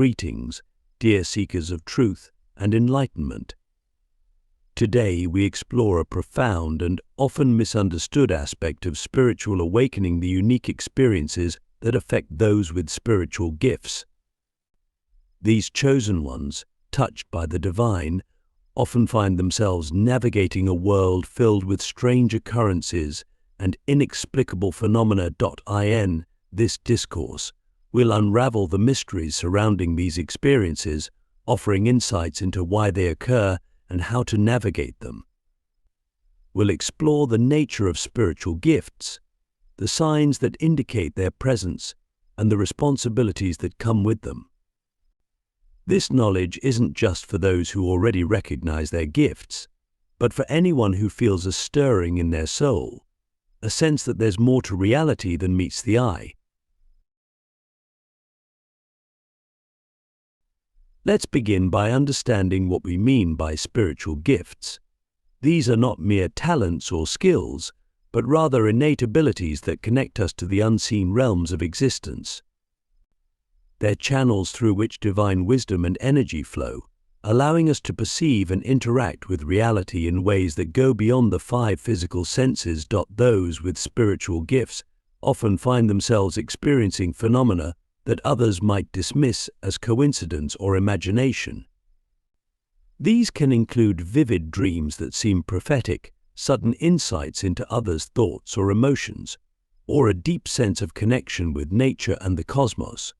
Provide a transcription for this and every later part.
Greetings, dear seekers of truth and enlightenment. Today we explore a profound and often misunderstood aspect of spiritual awakening, the unique experiences that affect those with spiritual gifts. These chosen ones, touched by the divine, often find themselves navigating a world filled with strange occurrences and inexplicable phenomena. In this discourse, we'll unravel the mysteries surrounding these experiences, offering insights into why they occur and how to navigate them. We'll explore the nature of spiritual gifts, the signs that indicate their presence, and the responsibilities that come with them. This knowledge isn't just for those who already recognize their gifts, but for anyone who feels a stirring in their soul, a sense that there's more to reality than meets the eye. Let's begin by understanding what we mean by spiritual gifts. These are not mere talents or skills, but rather innate abilities that connect us to the unseen realms of existence. They're channels through which divine wisdom and energy flow, allowing us to perceive and interact with reality in ways that go beyond the five physical senses. Those with spiritual gifts often find themselves experiencing phenomena that others might dismiss as coincidence or imagination. These can include vivid dreams that seem prophetic, sudden insights into others' thoughts or emotions, or a deep sense of connection with nature and the cosmos.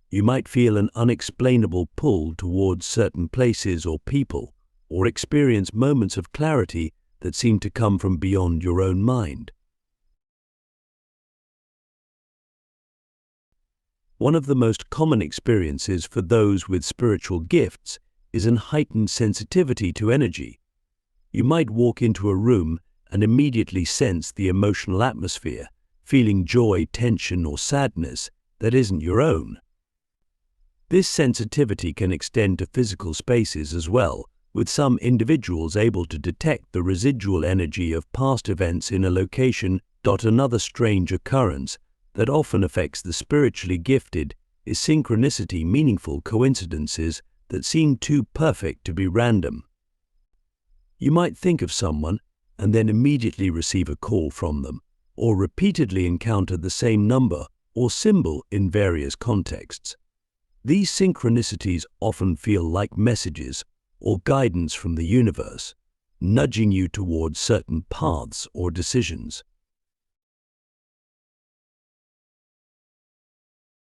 You might feel an unexplainable pull towards certain places or people, or experience moments of clarity that seem to come from beyond your own mind. One of the most common experiences for those with spiritual gifts is an heightened sensitivity to energy. You might walk into a room and immediately sense the emotional atmosphere, feeling joy, tension, or sadness that isn't your own. This sensitivity can extend to physical spaces as well, with some individuals able to detect the residual energy of past events in a location. Another strange occurrence that often affects the spiritually gifted is synchronicity, meaningful coincidences that seem too perfect to be random. You might think of someone and then immediately receive a call from them, or repeatedly encounter the same number or symbol in various contexts. These synchronicities often feel like messages or guidance from the universe, nudging you towards certain paths or decisions.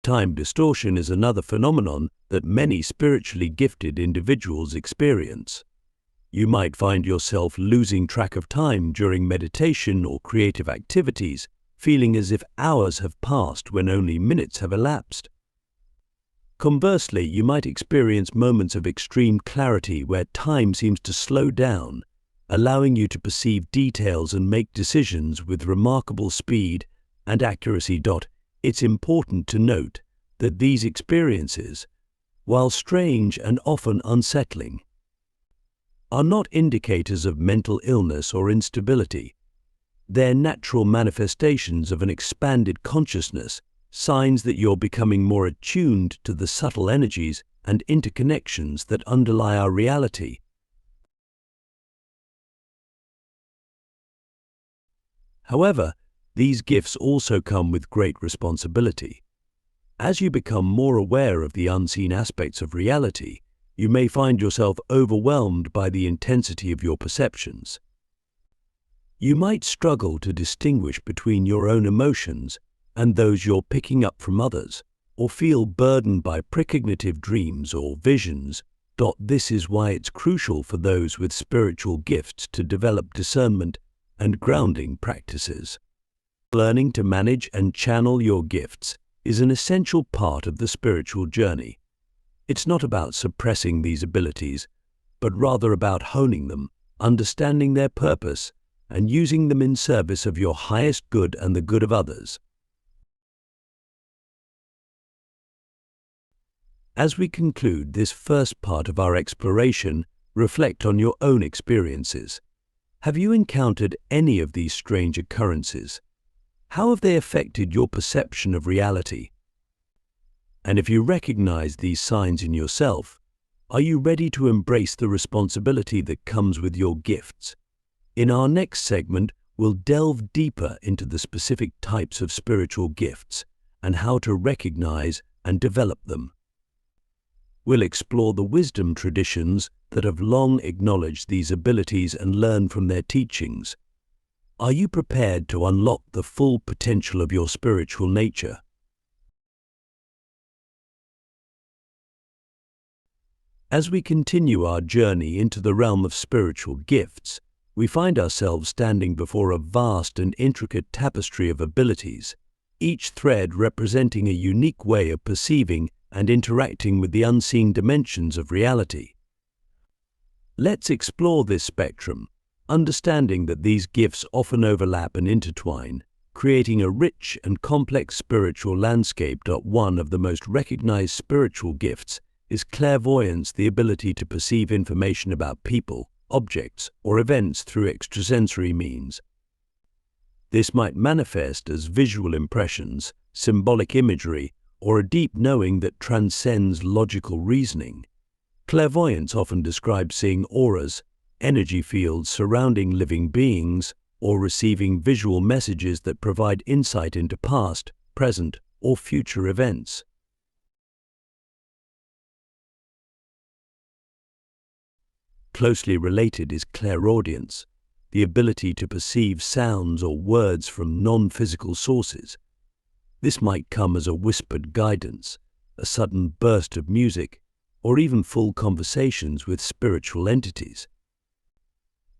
Time distortion is another phenomenon that many spiritually gifted individuals experience. You might find yourself losing track of time during meditation or creative activities, feeling as if hours have passed when only minutes have elapsed. Conversely, you might experience moments of extreme clarity where time seems to slow down, allowing you to perceive details and make decisions with remarkable speed and accuracy. It's important to note that these experiences, while strange and often unsettling, are not indicators of mental illness or instability. They're natural manifestations of an expanded consciousness, signs that you're becoming more attuned to the subtle energies and interconnections that underlie our reality. However, these gifts also come with great responsibility. As you become more aware of the unseen aspects of reality, you may find yourself overwhelmed by the intensity of your perceptions. You might struggle to distinguish between your own emotions and those you're picking up from others, or feel burdened by precognitive dreams or visions. This is why it's crucial for those with spiritual gifts to develop discernment and grounding practices. Learning to manage and channel your gifts is an essential part of the spiritual journey. It's not about suppressing these abilities, but rather about honing them, understanding their purpose, and using them in service of your highest good and the good of others. As we conclude this first part of our exploration, reflect on your own experiences. Have you encountered any of these strange occurrences? How have they affected your perception of reality? And if you recognize these signs in yourself, are you ready to embrace the responsibility that comes with your gifts? In our next segment, we'll delve deeper into the specific types of spiritual gifts and how to recognize and develop them. We'll explore the wisdom traditions that have long acknowledged these abilities and learn from their teachings. Are you prepared to unlock the full potential of your spiritual nature? As we continue our journey into the realm of spiritual gifts, we find ourselves standing before a vast and intricate tapestry of abilities, each thread representing a unique way of perceiving and interacting with the unseen dimensions of reality. Let's explore this spectrum, understanding that these gifts often overlap and intertwine, creating a rich and complex spiritual landscape. One of the most recognized spiritual gifts is clairvoyance, the ability to perceive information about people, objects, or events through extrasensory means. This might manifest as visual impressions, symbolic imagery, or a deep knowing that transcends logical reasoning. Clairvoyance often describes seeing auras, energy fields surrounding living beings, or receiving visual messages that provide insight into past, present, or future events. Closely related is clairaudience, the ability to perceive sounds or words from non-physical sources. This might come as a whispered guidance, a sudden burst of music, or even full conversations with spiritual entities.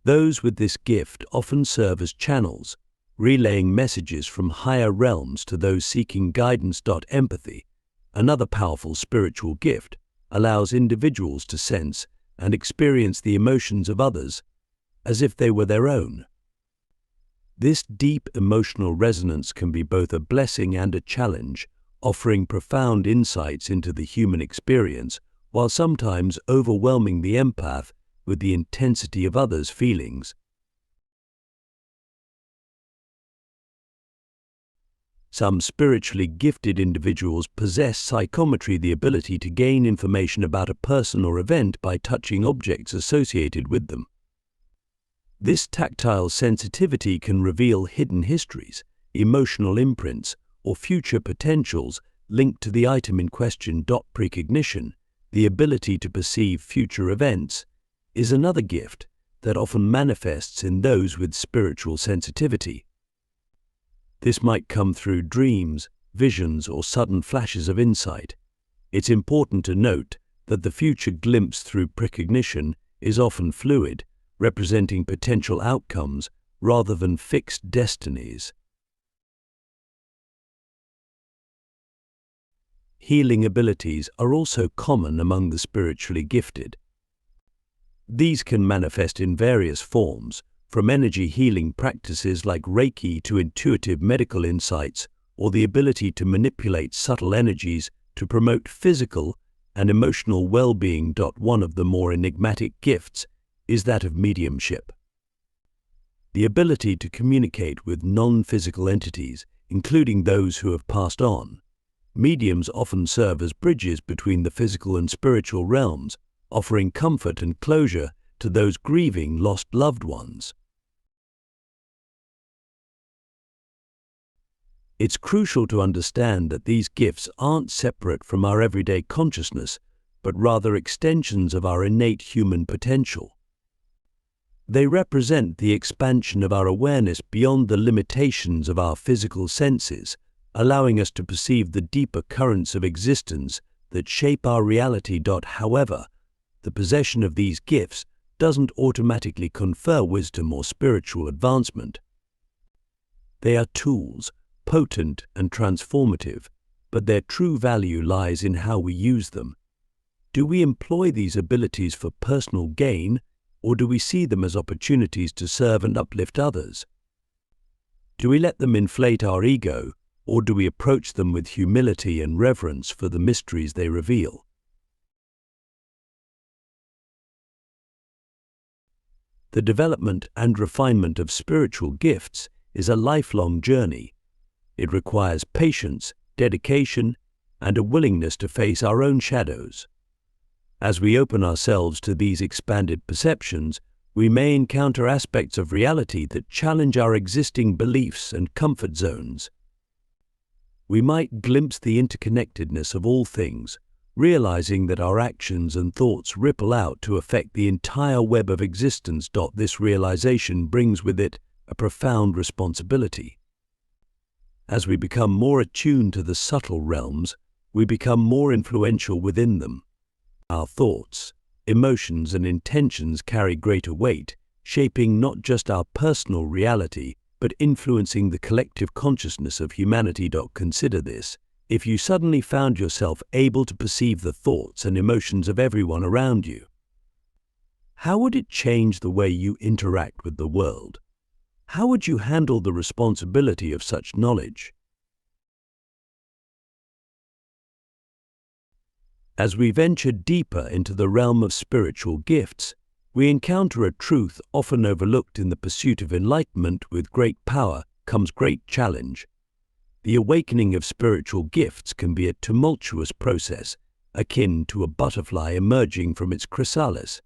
Those with this gift often serve as channels, relaying messages from higher realms to those seeking guidance. Empathy, another powerful spiritual gift, allows individuals to sense and experience the emotions of others as if they were their own. This deep emotional resonance can be both a blessing and a challenge, offering profound insights into the human experience while sometimes overwhelming the empath with the intensity of others' feelings. Some spiritually gifted individuals possess psychometry, the ability to gain information about a person or event by touching objects associated with them. This tactile sensitivity can reveal hidden histories, emotional imprints, or future potentials linked to the item in question. Precognition, the ability to perceive future events, is another gift that often manifests in those with spiritual sensitivity. This might come through dreams, visions, or sudden flashes of insight. It's important to note that the future glimpse through precognition is often fluid, representing potential outcomes rather than fixed destinies. Healing abilities are also common among the spiritually gifted. These can manifest in various forms, from energy healing practices like Reiki to intuitive medical insights, or the ability to manipulate subtle energies to promote physical and emotional well-being. One of the more enigmatic gifts is that of mediumship. The ability to communicate with non-physical entities, including those who have passed on. Mediums often serve as bridges between the physical and spiritual realms, offering comfort and closure to those grieving lost loved ones. It's crucial to understand that these gifts aren't separate from our everyday consciousness, but rather extensions of our innate human potential. They represent the expansion of our awareness beyond the limitations of our physical senses, allowing us to perceive the deeper currents of existence that shape our reality. However, the possession of these gifts doesn't automatically confer wisdom or spiritual advancement. They are tools, potent and transformative, but their true value lies in how we use them. Do we employ these abilities for personal gain, or do we see them as opportunities to serve and uplift others? Do we let them inflate our ego, or do we approach them with humility and reverence for the mysteries they reveal? The development and refinement of spiritual gifts is a lifelong journey. It requires patience, dedication, and a willingness to face our own shadows. As we open ourselves to these expanded perceptions, we may encounter aspects of reality that challenge our existing beliefs and comfort zones. We might glimpse the interconnectedness of all things, realizing that our actions and thoughts ripple out to affect the entire web of existence. This realization brings with it a profound responsibility. As we become more attuned to the subtle realms, we become more influential within them. Our thoughts, emotions, and intentions carry greater weight, shaping not just our personal reality, but influencing the collective consciousness of humanity. Consider this: if you suddenly found yourself able to perceive the thoughts and emotions of everyone around you, how would it change the way you interact with the world? How would you handle the responsibility of such knowledge? As we venture deeper into the realm of spiritual gifts, we encounter a truth often overlooked in the pursuit of enlightenment. With great power comes great challenge. The awakening of spiritual gifts can be a tumultuous process, akin to a butterfly emerging from its chrysalis.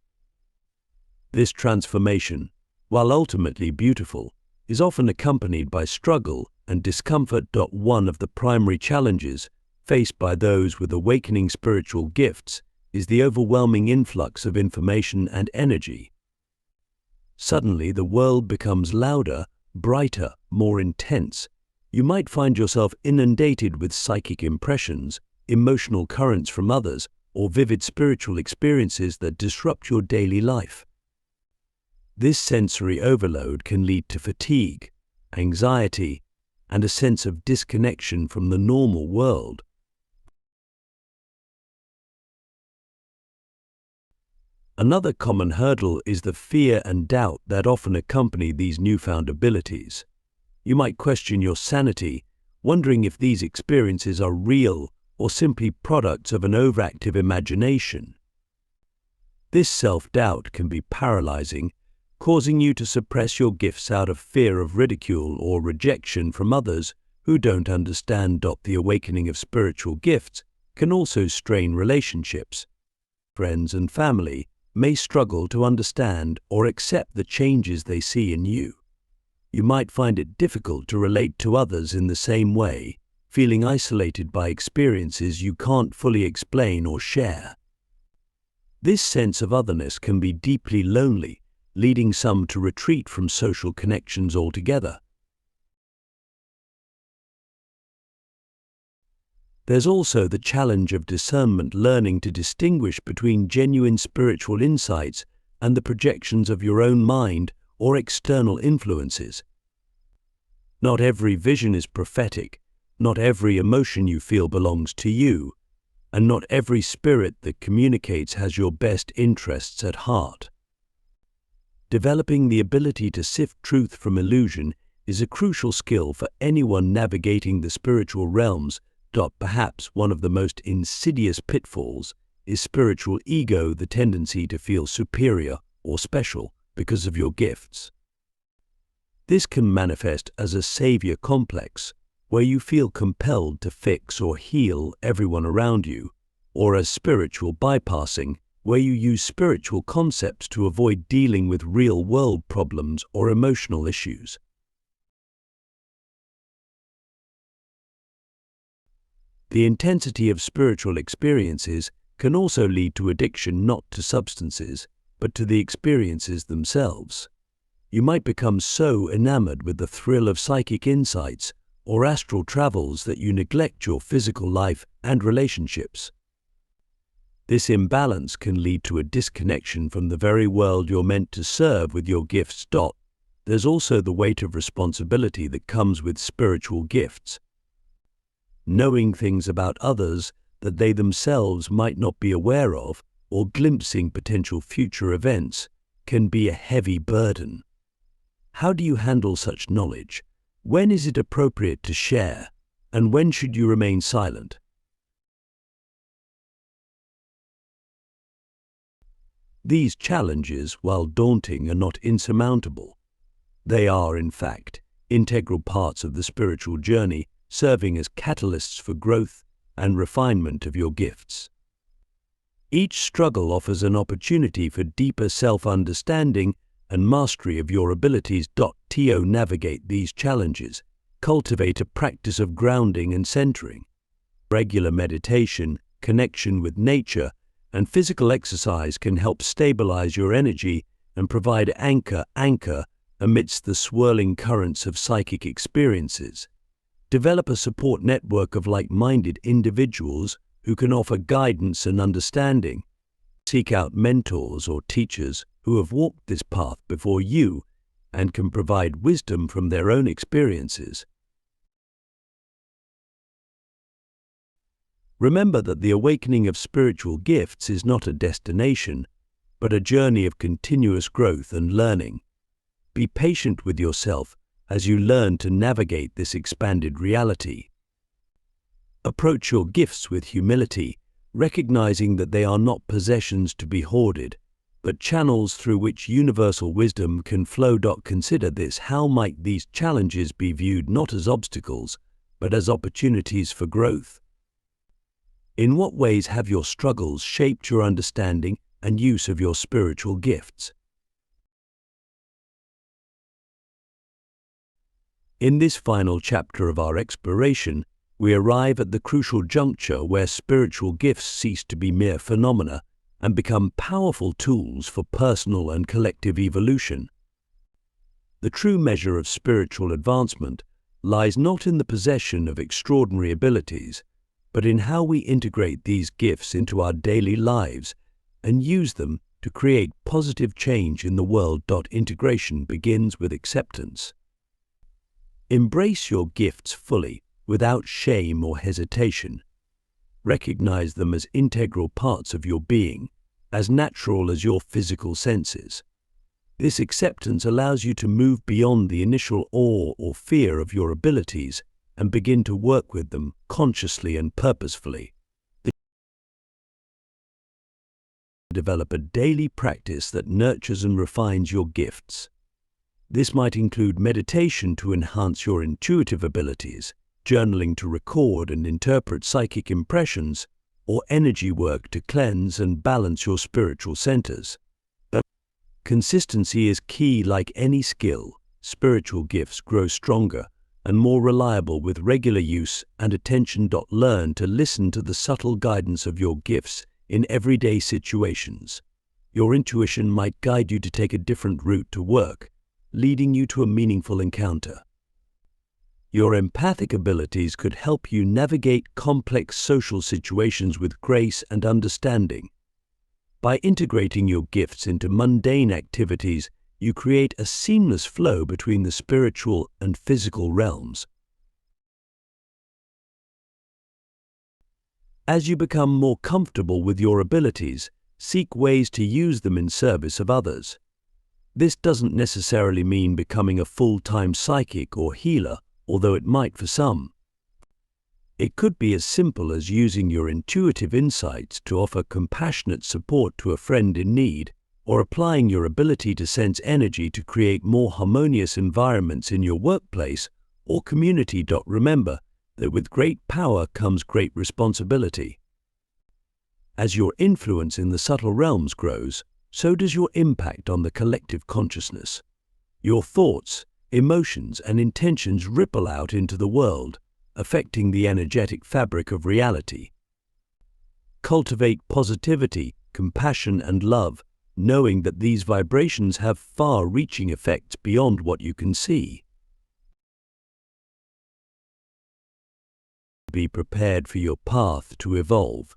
This transformation, while ultimately beautiful, is often accompanied by struggle and discomfort. One of the primary challenges faced by those with awakening spiritual gifts is the overwhelming influx of information and energy. Suddenly, the world becomes louder, brighter, more intense. You might find yourself inundated with psychic impressions, emotional currents from others, or vivid spiritual experiences that disrupt your daily life. This sensory overload can lead to fatigue, anxiety, and a sense of disconnection from the normal world. Another common hurdle is the fear and doubt that often accompany these newfound abilities. You might question your sanity, wondering if these experiences are real or simply products of an overactive imagination. This self-doubt can be paralyzing, causing you to suppress your gifts out of fear of ridicule or rejection from others who don't understand. The awakening of spiritual gifts can also strain relationships. Friends and family may struggle to understand or accept the changes they see in you. You might find it difficult to relate to others in the same way, feeling isolated by experiences you can't fully explain or share. This sense of otherness can be deeply lonely, leading some to retreat from social connections altogether. There's also the challenge of discernment, learning to distinguish between genuine spiritual insights and the projections of your own mind or external influences. Not every vision is prophetic, not every emotion you feel belongs to you, and not every spirit that communicates has your best interests at heart. Developing the ability to sift truth from illusion is a crucial skill for anyone navigating the spiritual realms. Perhaps one of the most insidious pitfalls is spiritual ego, the tendency to feel superior or special because of your gifts. This can manifest as a savior complex, where you feel compelled to fix or heal everyone around you, or as spiritual bypassing, where you use spiritual concepts to avoid dealing with real-world problems or emotional issues. The intensity of spiritual experiences can also lead to addiction, not to substances, but to the experiences themselves. You might become so enamored with the thrill of psychic insights or astral travels that you neglect your physical life and relationships. This imbalance can lead to a disconnection from the very world you're meant to serve with your gifts. There's also the weight of responsibility that comes with spiritual gifts. Knowing things about others that they themselves might not be aware of, or glimpsing potential future events, can be a heavy burden. How do you handle such knowledge? When is it appropriate to share, and when should you remain silent? These challenges, while daunting, are not insurmountable. They are, in fact, integral parts of the spiritual journey, serving as catalysts for growth, and refinement of your gifts. Each struggle offers an opportunity for deeper self-understanding and mastery of your abilities. To navigate these challenges, cultivate a practice of grounding and centering. Regular meditation, connection with nature, and physical exercise can help stabilize your energy and provide anchor amidst the swirling currents of psychic experiences. Develop a support network of like-minded individuals who can offer guidance and understanding. Seek out mentors or teachers who have walked this path before you and can provide wisdom from their own experiences. Remember that the awakening of spiritual gifts is not a destination, but a journey of continuous growth and learning. Be patient with yourself as you learn to navigate this expanded reality. Approach your gifts with humility, recognizing that they are not possessions to be hoarded, but channels through which universal wisdom can flow. Consider this: how might these challenges be viewed not as obstacles, but as opportunities for growth? In what ways have your struggles shaped your understanding and use of your spiritual gifts? In this final chapter of our exploration, we arrive at the crucial juncture where spiritual gifts cease to be mere phenomena and become powerful tools for personal and collective evolution. The true measure of spiritual advancement lies not in the possession of extraordinary abilities, but in how we integrate these gifts into our daily lives and use them to create positive change in the world. Integration begins with acceptance. Embrace your gifts fully, without shame or hesitation. Recognize them as integral parts of your being, as natural as your physical senses. This acceptance allows you to move beyond the initial awe or fear of your abilities and begin to work with them consciously and purposefully. Develop a daily practice that nurtures and refines your gifts. This might include meditation to enhance your intuitive abilities, journaling to record and interpret psychic impressions, or energy work to cleanse and balance your spiritual centers. Consistency is key. Like any skill, spiritual gifts grow stronger and more reliable with regular use and attention. Learn to listen to the subtle guidance of your gifts in everyday situations. Your intuition might guide you to take a different route to work, leading you to a meaningful encounter. Your empathic abilities could help you navigate complex social situations with grace and understanding. By integrating your gifts into mundane activities, you create a seamless flow between the spiritual and physical realms. As you become more comfortable with your abilities, seek ways to use them in service of others. This doesn't necessarily mean becoming a full-time psychic or healer, although it might for some. It could be as simple as using your intuitive insights to offer compassionate support to a friend in need, or applying your ability to sense energy to create more harmonious environments in your workplace or community. Remember that with great power comes great responsibility. As your influence in the subtle realms grows, so does your impact on the collective consciousness. Your thoughts, emotions, and intentions ripple out into the world, affecting the energetic fabric of reality. Cultivate positivity, compassion, and love, knowing that these vibrations have far-reaching effects beyond what you can see. Be prepared for your path to evolve.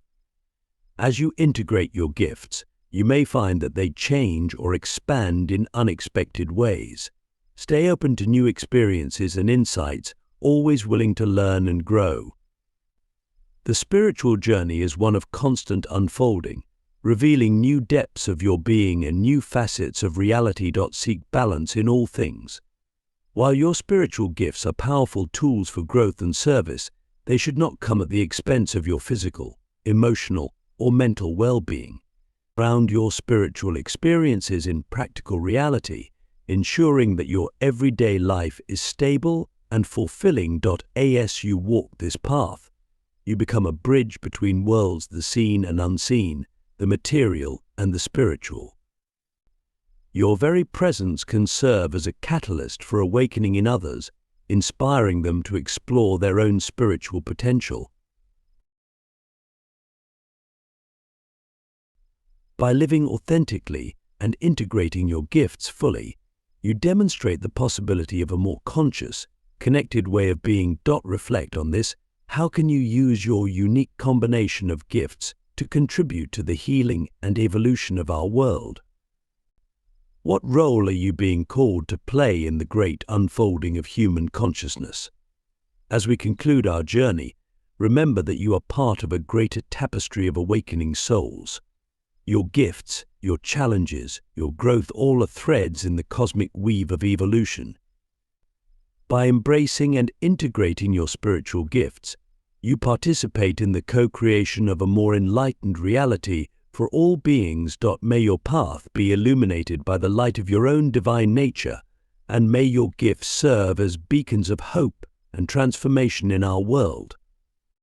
As you integrate your gifts, you may find that they change or expand in unexpected ways. Stay open to new experiences and insights, always willing to learn and grow. The spiritual journey is one of constant unfolding, revealing new depths of your being and new facets of reality. Seek balance in all things. While your spiritual gifts are powerful tools for growth and service, they should not come at the expense of your physical, emotional, or mental well-being. Ground your spiritual experiences in practical reality, ensuring that your everyday life is stable and fulfilling. As you walk this path, You become a bridge between worlds, the seen and unseen, the material and the spiritual. Your very presence can serve as a catalyst for awakening in others, inspiring them to explore their own spiritual potential. By living authentically and integrating your gifts fully, you demonstrate the possibility of a more conscious, connected way of being. Reflect on this. How can you use your unique combination of gifts to contribute to the healing and evolution of our world? What role are you being called to play in the great unfolding of human consciousness? As we conclude our journey, remember that you are part of a greater tapestry of awakening souls. Your gifts, your challenges, your growth, all are threads in the cosmic weave of evolution. By embracing and integrating your spiritual gifts, you participate in the co-creation of a more enlightened reality for all beings. May your path be illuminated by the light of your own divine nature, and may your gifts serve as beacons of hope and transformation in our world.